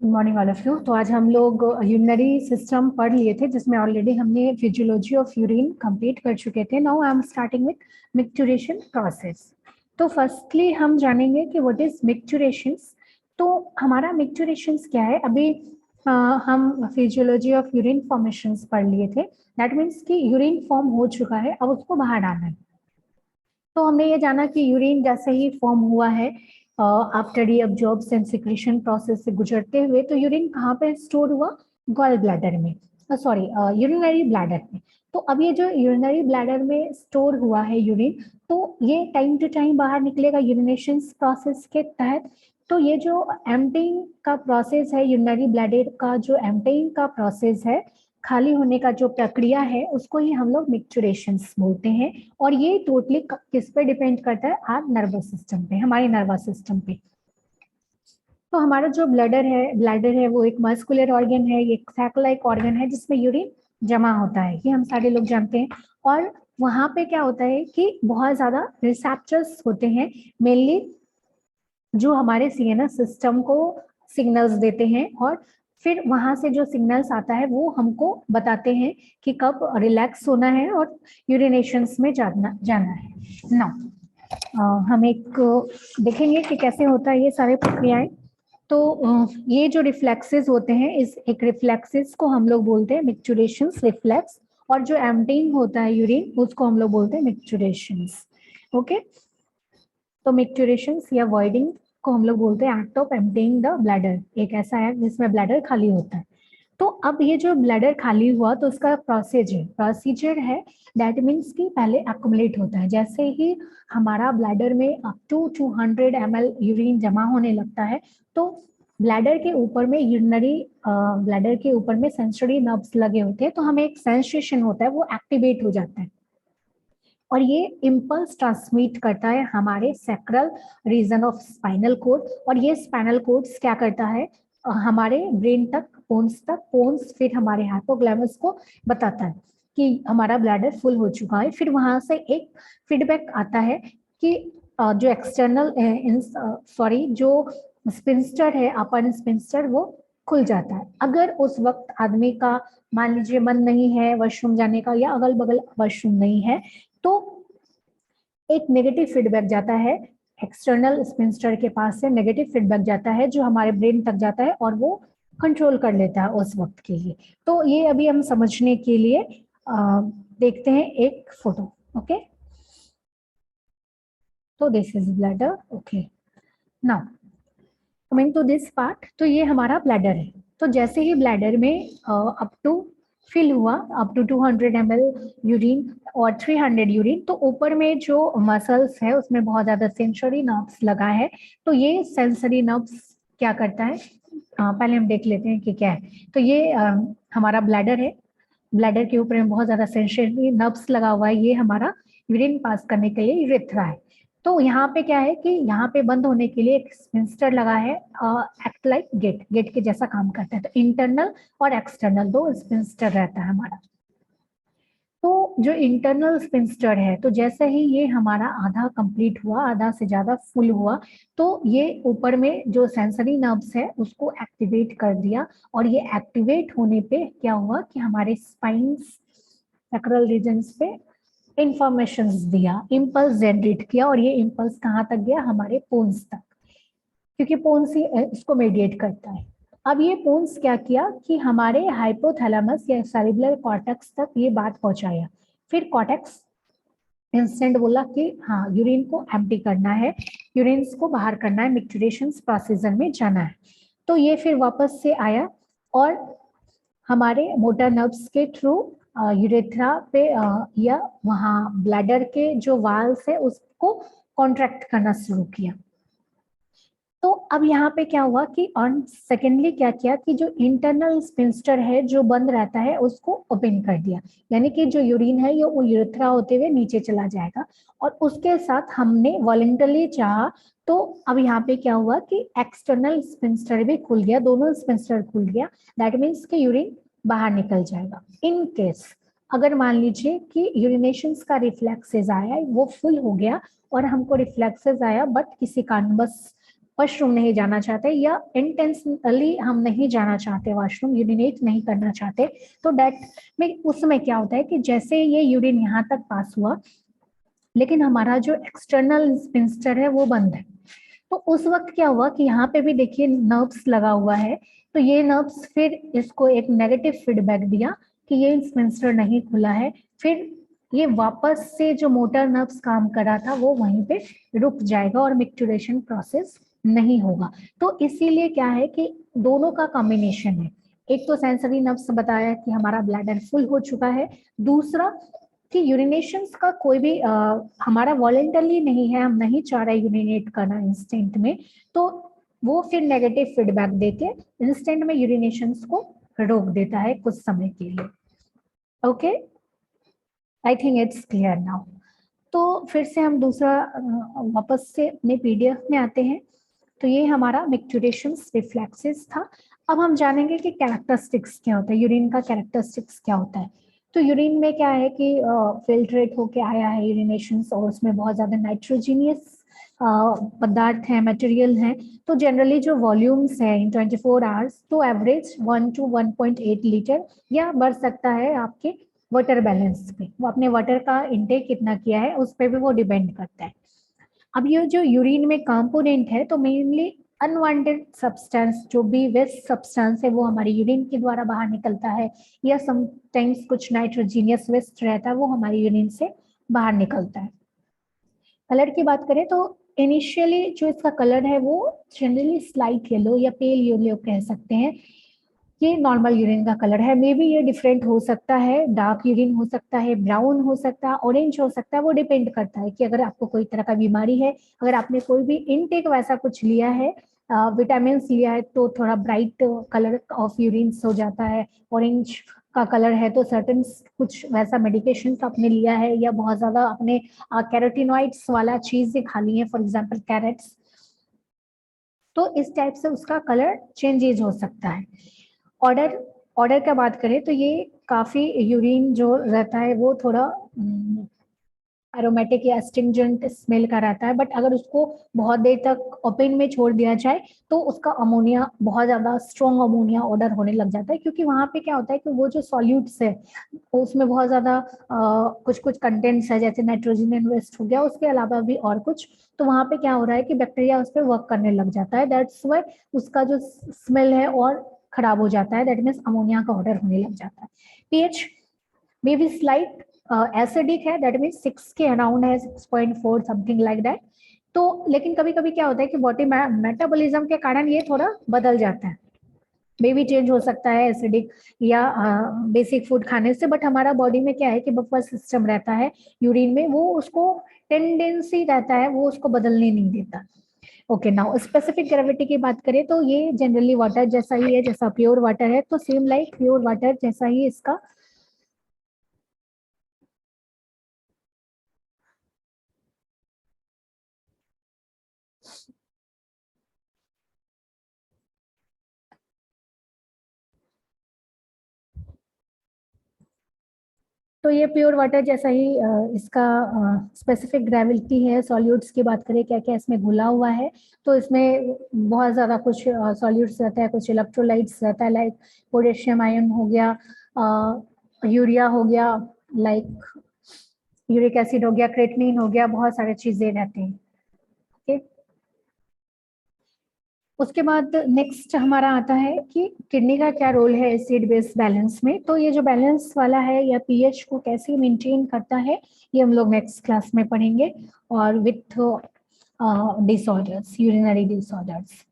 Good morning all of you. तो आज हम लोग यूरिनरी सिस्टम पढ़ लिए थे, जिसमें ऑलरेडी हमने फिजियोलॉजी ऑफ यूरिन कंप्लीट कर चुके थे। Now I am starting with micturition process. तो फर्स्टली हम जानेंगे कि व्हाट इज मिक्चुरेशंस। तो हमारा मिक्चुरेशंस क्या है। अभी हम फिजियोलॉजी ऑफ यूरिन फॉर्मेशंस पढ़ लिए थे। दैट मीन्स कि यूरिन फॉर्म हो चुका है, अब उसको बाहर डालना है। तो हमने ये जाना कि यूरिन जैसे ही फॉर्म हुआ है आफ्टर ये अब्जॉर्ब्स एंड सिक्रीशन प्रोसेस से गुजरते हुए, तो यूरिन कहाँ पे स्टोर हुआ? गॉल ब्लैडर में, सॉरी यूरिनरी ब्लैडर में। तो अब ये जो यूरिनरी ब्लैडर में स्टोर हुआ है यूरिन, तो ये टाइम टू टाइम बाहर निकलेगा यूरिनेशन प्रोसेस के तहत। तो ये जो एम्पटिंग का प्रोसेस है, यूरिनरी ब्लैडर का जो एम्पटिंग का प्रोसेस है, खाली होने का जो प्रक्रिया है, उसको ही हम लोग मिक्चुरेशंस बोलते हैं। और ये टोटली किस पे डिपेंड करता है? आप नर्वस सिस्टम पे, हमारे नर्वस सिस्टम पे। तो हमारा जो ब्लैडर है वो एक मस्कुलर ऑर्गन है, एक सैक लाइक ऑर्गन है जिसमें यूरिन जमा होता है, ये हम सारे लोग जानते हैं। और वहां पे क्या होता है कि बहुत ज्यादा रिसेप्टर्स होते हैं, मेनली जो हमारे सीएनएस सिस्टम को सिग्नल्स देते हैं। और फिर वहां से जो सिग्नल्स आता है वो हमको बताते हैं कि कब रिलैक्स होना है और यूरिनेशंस में जाना है ना। हम एक देखेंगे कि कैसे होता है ये सारे प्रक्रियाएं। तो ये जो रिफ्लेक्सेस होते हैं, इस एक रिफ्लेक्सेस को हम लोग बोलते हैं मिक्चुरेशंस रिफ्लेक्स। और जो एम्पटिंग होता है यूरिन, उसको हम लोग बोलते हैं मिक्चुरेशंस। ओके। तो मिक्चुरेशंस या वॉइडिंग को हम लोग बोलते हैं act of emptying the bladder, एक ऐसा एक्ट जिसमें ब्लैडर खाली होता है। तो अब ये जो ब्लैडर खाली हुआ, तो उसका प्रोसीजर है दैट मीन्स कि पहले एक्युमुलेट होता है। जैसे ही हमारा ब्लैडर में अप टू 200 ml यूरिन जमा होने लगता है, तो ब्लैडर के ऊपर में ब्लैडर के ऊपर में सेंसरी नर्व्स लगे होते हैं, तो हमें एक सेंसेशन होता है, वो एक्टिवेट हो जाता है। और ये इम्पल्स ट्रांसमिट करता है हमारे sacral region of spinal cord. और ये स्पाइनल कोड्स क्या करता है? हमारे ब्रेन तक, पोन्स फिर हमारे हाइपोग्लैमस को बताता है कि हमारा ब्लैडर फुल हो चुका है। फिर वहां से एक फीडबैक आता है कि जो एक्सटर्नल जो स्पिंस्टर है, अपर स्पिंस्टर, वो खुल जाता है। अगर उस वक्त आदमी का मान लीजिए मन नहीं है वॉशरूम जाने का, या अगल बगल वॉशरूम नहीं है, तो एक नेगेटिव फीडबैक जाता है एक्सटर्नल स्पिंस्टर के पास से, नेगेटिव फीडबैक जाता है जो हमारे ब्रेन तक जाता है, और वो कंट्रोल कर लेता है उस वक्त के लिए। तो ये अभी हम समझने के लिए देखते हैं एक फोटो। ओके, तो this is bladder. Okay, now coming to this part. तो ये हमारा ब्लैडर है। तो जैसे ही ब्लैडर में अप टू फिल हुआ, अप टू 200 ml यूरिन और 300 यूरिन, तो ऊपर में जो मसल्स है उसमें बहुत ज्यादा सेंसरी नर्व्स लगा है। तो ये सेंसरी नर्व्स क्या करता है, पहले हम देख लेते हैं कि क्या है। तो ये हमारा ब्लैडर है। ब्लैडर के ऊपर में बहुत ज्यादा सेंसरी नर्व्स लगा हुआ है, ये हमारा यूरिन पास करने के लिए यूरेथ्रा है। तो यहाँ पे क्या है कि यहाँ पे बंद होने के लिए एक स्पिंस्टर लगा है, एक्ट लाइक गेट के जैसा काम करता है। तो इंटरनल और एक्सटर्नल दो स्पिंस्टर रहता है हमारा। तो जो इंटरनल स्पिंस्टर है, तो जैसे ही ये हमारा आधा कंप्लीट हुआ, आधा से ज्यादा फुल हुआ, तो ये ऊपर में जो सेंसरी नर्व्स है उसको एक्टिवेट कर दिया। और ये एक्टिवेट होने पे क्या हुआ कि हमारे स्पाइन्स, सैक्रल रीजन्स पे इंफॉर्मेशन दिया, इम्पल्स जनरेट किया। और ये इम्पल्स कहाँ तक गया? हमारे पोन्स तक, क्योंकि पोन्स ही इसको मेडिएट करता है। अब ये पोन्स क्या किया कि हमारे हाइपोथैलेमस या सेरिब्रल कॉर्टेक्स तक ये बात पहुंचाया। फिर कॉर्टेक्स इंस्टेंट बोला कि हाँ, यूरिन को एम्प्टी करना है, यूरिन को बाहर करना है, मिक्चुरेशन प्रोसीजर में जाना है। तो ये फिर वापस से आया और हमारे मोटर नर्व्स के थ्रू यूरेथ्रा पे या वहाँ ब्लैडर के जो वाल्स है उसको कॉन्ट्रैक्ट करना शुरू किया। तो अब यहाँ पे क्या हुआ कि ऑन सेकेंडली क्या किया कि जो इंटरनल स्पिंस्टर है जो बंद रहता है उसको ओपन कर दिया, यानी कि जो यूरिन है ये वो यूरेथ्रा होते हुए नीचे चला जाएगा। और उसके साथ हमने वॉलंटरली चाहा, तो अब यहाँ पे क्या हुआ कि एक्सटर्नल स्पिंस्टर भी खुल गया, दोनों स्पिंस्टर खुल गया। दैट मीन्स कि यूरिन बाहर निकल जाएगा। इन केस अगर मान लीजिए कि यूरिनेशन का रिफ्लेक्सेस आया, वो फुल हो गया और हमको रिफ्लेक्सेस आया, बट किसी कारणवश वॉशरूम नहीं जाना चाहते या इंटेंशनली हम नहीं जाना चाहते वॉशरूम, यूरिनेट नहीं करना चाहते, तो डेट में उसमें क्या होता है कि जैसे ये यूरिन यहाँ तक पास हुआ लेकिन हमारा जो एक्सटर्नल स्पिंस्टर है वो बंद है, तो उस वक्त क्या हुआ कि यहाँ पे भी देखिए नर्व्स लगा हुआ है, तो ये नर्व्स फिर इसको एक नेगेटिव फीडबैक दिया कि ये स्पिंस्टर नहीं खुला है, फिर ये वापस से जो मोटर नर्व्स काम कर रहा था वो वहीं पे रुक जाएगा और मिक्टुरेशन प्रोसेस नहीं होगा। तो इसीलिए क्या है कि दोनों का कॉम्बिनेशन है, एक तो सेंसरी नर्व्स बताया कि हमारा ब्लैडर फुल हो चुका है, दूसरा कि यूरिनेशंस का कोई भी हमारा वॉलेंटरली नहीं है, हम नहीं चाह रहे यूरिनेट करना इंस्टेंट में, तो वो फिर नेगेटिव फीडबैक देके इंस्टेंट में यूरिनेशंस को रोक देता है कुछ समय के लिए। Okay, I think it's clear now. तो फिर से हम दूसरा वापस से अपने पीडीएफ में आते हैं। तो ये हमारा मिक्टुरेशंस रिफ्लेक्सेस था। अब हम जानेंगे कि कैरेक्टरिस्टिक्स क्या होता है, यूरिन का कैरेक्टरिस्टिक्स क्या होता है। तो यूरिन में क्या है कि फिल्ट्रेट होके आया है यूरिनेशंस, और उसमें बहुत ज्यादा नाइट्रोजीनियस पदार्थ है, मटेरियल है, तो जनरली जो वॉल्यूम्स है इन 24 आवर्स तो एवरेज 1 to 1.8 लीटर या बढ़ सकता है आपके वाटर बैलेंस पे, वो अपने वाटर का इनटेक कितना किया है उस पर भी वो डिपेंड करता है। अब ये जो यूरिन में कंपोनेंट है तो मेनली अनवांटेड सब्सटेंस, जो भी वेस्ट सब्सटेंस है वो हमारे यूरिन के द्वारा बाहर निकलता है, या समटाइम्स कुछ नाइट्रोजीनियस वेस्ट रहता है वो हमारे यूरिन से बाहर निकलता है। कलर की बात करें तो इनिशियली जो इसका कलर है वो जनरली स्लाइट येलो या पेल येलो कह सकते हैं, ये नॉर्मल यूरिन का कलर है। मे बी ये डिफरेंट हो सकता है, डार्क यूरिन हो सकता है, ब्राउन हो सकता है, ऑरेंज हो सकता है, वो डिपेंड करता है कि अगर आपको कोई तरह का बीमारी है, अगर आपने कोई भी इनटेक वैसा कुछ लिया है, विटामिन लिया है, तो थोड़ा ब्राइट कलर ऑफ यूरिन हो जाता है। ऑरेंज का कलर है तो सर्टन कुछ वैसा मेडिकेशन आपने लिया है, या बहुत ज्यादा आपने कैरोटिनॉइड्स वाला चीजें खा ली है, फॉर एग्जाम्पल कैरेट्स, तो इस टाइप से उसका कलर चेंजेज हो सकता है। ऑर्डर ऑर्डर का बात करें तो ये काफी यूरिन जो रहता है वो थोड़ा एरोमेटिक या एस्टिंजेंट स्मेल का रहता है, बट अगर उसको बहुत देर तक ओपन में छोड़ दिया जाए तो उसका अमोनिया, बहुत ज्यादा स्ट्रॉन्ग अमोनिया ऑर्डर होने लग जाता है, क्योंकि वहां पे क्या होता है कि वो जो सॉल्यूट्स है उसमें बहुत ज्यादा कुछ कुछ कंटेंट्स है, जैसे नाइट्रोजन इन्वेस्ट हो गया, उसके अलावा भी और कुछ, तो वहां पे क्या हो रहा है कि बैक्टीरिया उस पर वर्क करने लग जाता है, दैट्स वाई उसका जो स्मेल है और खराब हो जाता है, दैट मीन्स अमोनिया का ऑर्डर होने लग जाता है। PH may be slight acidic है, दैट मीन्स 6 के अराउंड है, 6.4 समथिंग लाइक दैट। तो लेकिन कभी कभी क्या होता है कि बॉडी मेटाबॉलिज्म के कारण ये थोड़ा बदल जाता है, मे भी चेंज हो सकता है एसिडिक या बेसिक फूड खाने से, बट हमारा बॉडी में क्या है कि बफर सिस्टम रहता है यूरिन में, वो उसको टेंडेंसी रहता है, वो उसको बदलने नहीं देता। ओके, नाउ स्पेसिफिक ग्रेविटी की बात करें तो ये जनरली वाटर जैसा ही है, जैसा प्योर वाटर है, तो सेम लाइक प्योर वाटर जैसा ही इसका तो ये प्योर वाटर जैसा ही इसका स्पेसिफिक ग्रेविटी है। सॉल्यूट्स की बात करें क्या क्या इसमें घुला हुआ है, तो इसमें बहुत ज़्यादा कुछ सॉल्यूट्स रहता है, कुछ इलेक्ट्रोलाइट्स रहता है, लाइक पोटेशियम आयन हो गया, यूरिया हो गया, लाइक यूरिक एसिड हो गया, क्रेटनिन हो गया, बहुत सारे चीज़ें रहते हैं। ओके, उसके बाद नेक्स्ट हमारा आता है कि किडनी का क्या रोल है एसिड बेस बैलेंस में। तो ये जो बैलेंस वाला है या पीएच को कैसे मेंटेन करता है, ये हम लोग नेक्स्ट क्लास में पढ़ेंगे, और विथ डिसऑर्डर्स, यूरिनरी डिसऑर्डर्स।